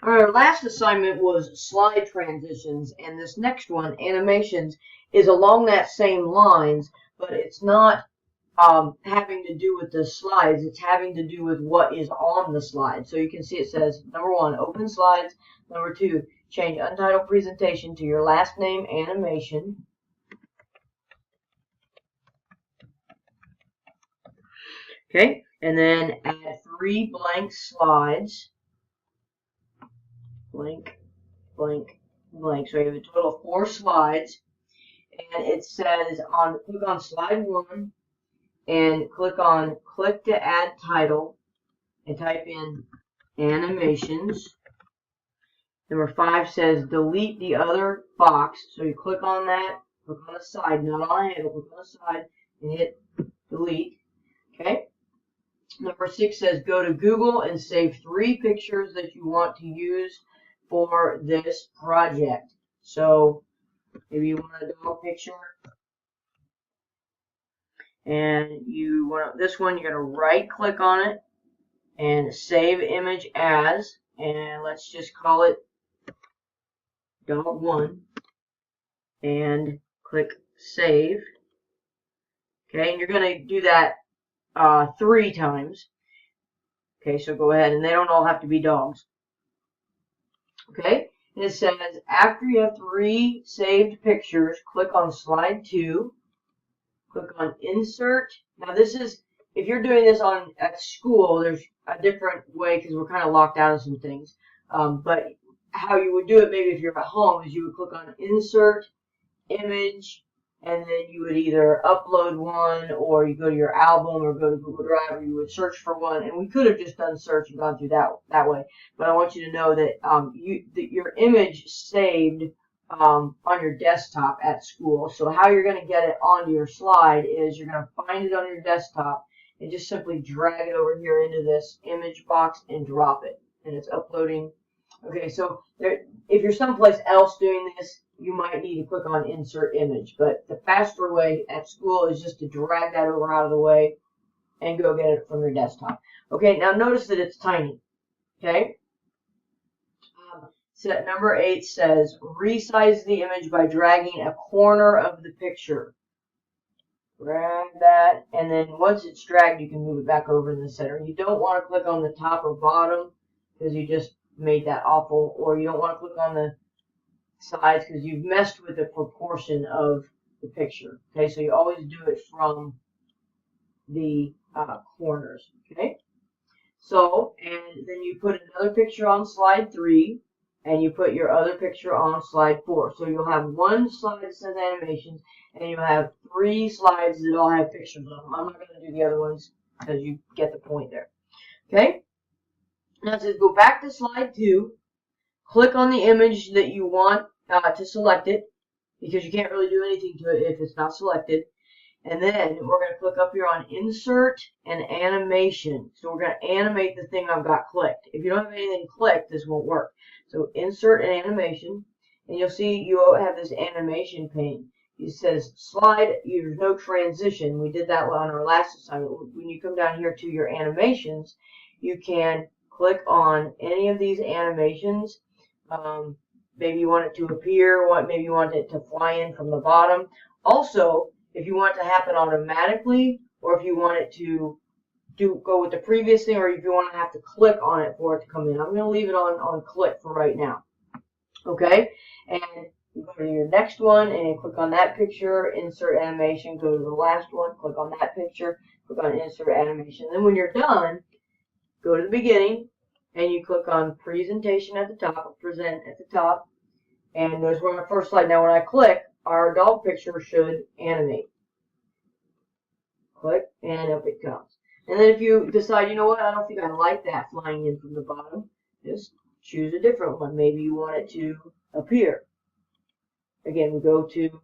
Our last assignment was slide transitions, and this next one, animations, is along that same lines, but it's not having to do with the slides. It's having to do with what is on the slide. So you can see it says, number 1, open slides. Number 2, change untitled presentation to your last name animation. Okay, and then add 3 blank slides. Blank, blank, blank. So you have a total of 4 slides. And it says click on slide 1 and click to add title and type in animations. Number 5 says delete the other box. So you click on that, click on the side, not on a handle, click on the side and hit delete. Okay. Number 6 says go to Google and save 3 pictures that you want to use for this project. So maybe you want a dog picture, and you want this one. You're going to right click on it and save image as, and let's just call it dog 1, and click save. Okay, and you're going to do that 3 times. Okay, so go ahead, and they don't all have to be dogs. Okay, and it says after you have 3 saved pictures, click on slide 2, click on insert. Now this is, if you're doing this at school, there's a different way because we're kind of locked out of some things. But how you would do it maybe if you're at home is you would click on insert, image, and then you would either upload one, or you go to your album, or go to Google Drive, or you would search for one. And we could have just done search and gone through that way. But I want you to know that your image saved on your desktop at school. So how you're going to get it onto your slide is you're going to find it on your desktop and just simply drag it over here into this image box and drop it. And it's uploading. Okay, so if you're someplace else doing this, you might need to click on insert image, but the faster way at school is just to drag that over out of the way and go get it from your desktop. Okay, now notice that it's tiny. Okay, set number 8 says resize the image by dragging a corner of the picture. Drag that, and then once it's dragged, you can move it back over in the center. You don't want to click on the top or bottom because you just made that awful, or you don't want to click on the sides because you've messed with the proportion of the picture. Okay, so you always do it from the corners. Okay, so, and then you put another picture on slide 3, and you put your other picture on slide 4. So you'll have 1 slide that says animations, and you'll have 3 slides that all have pictures on them. I'm not going to do the other ones because you get the point there. Okay, now it says go back to slide 2. Click on the image that you want to select it, because you can't really do anything to it if it's not selected. And then we're going to click up here on insert and animation. So we're going to animate the thing I've got clicked. If you don't have anything clicked, this won't work. So insert and animation, and you'll see you have this animation pane. It says slide, there's no transition. We did that on our last assignment. When you come down here to your animations, you can click on any of these animations. Maybe you want it to appear, maybe you want it to fly in from the bottom. Also, if you want it to happen automatically, or if you want it to go with the previous thing, or if you want to have to click on it for it to come in. I'm going to leave it on click for right now. Okay, and you go to your next one and click on that picture, insert animation, go to the last one, click on that picture, click on insert animation. Then when you're done, go to the beginning, and you click on presentation at the top, or present at the top, and there's one on the first slide. Now when I click, our dog picture should animate. Click, and up it comes. And then if you decide, you know what, I don't think I like that flying in from the bottom, just choose a different one. Maybe you want it to appear. Again, we go to,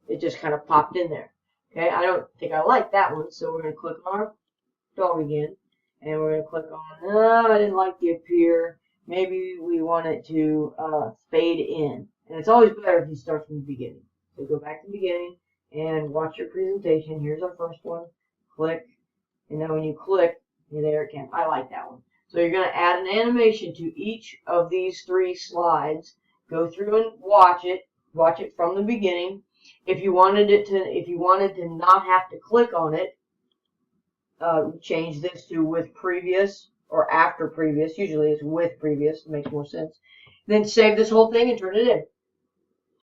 it just kind of popped in there. Okay, I don't think I like that one, so we're going to click on our dog again. And we're going to click on, I didn't like the appear. Maybe we want it to fade in. And it's always better if you start from the beginning. So go back to the beginning and watch your presentation. Here's our first one. Click. And then when you click, there it can. I like that one. So you're going to add an animation to each of these 3 slides. Go through and watch it from the beginning. If you wanted to not have to click on it, change this to with previous or after previous. Usually it's with previous. It makes more sense. Then save this whole thing and turn it in.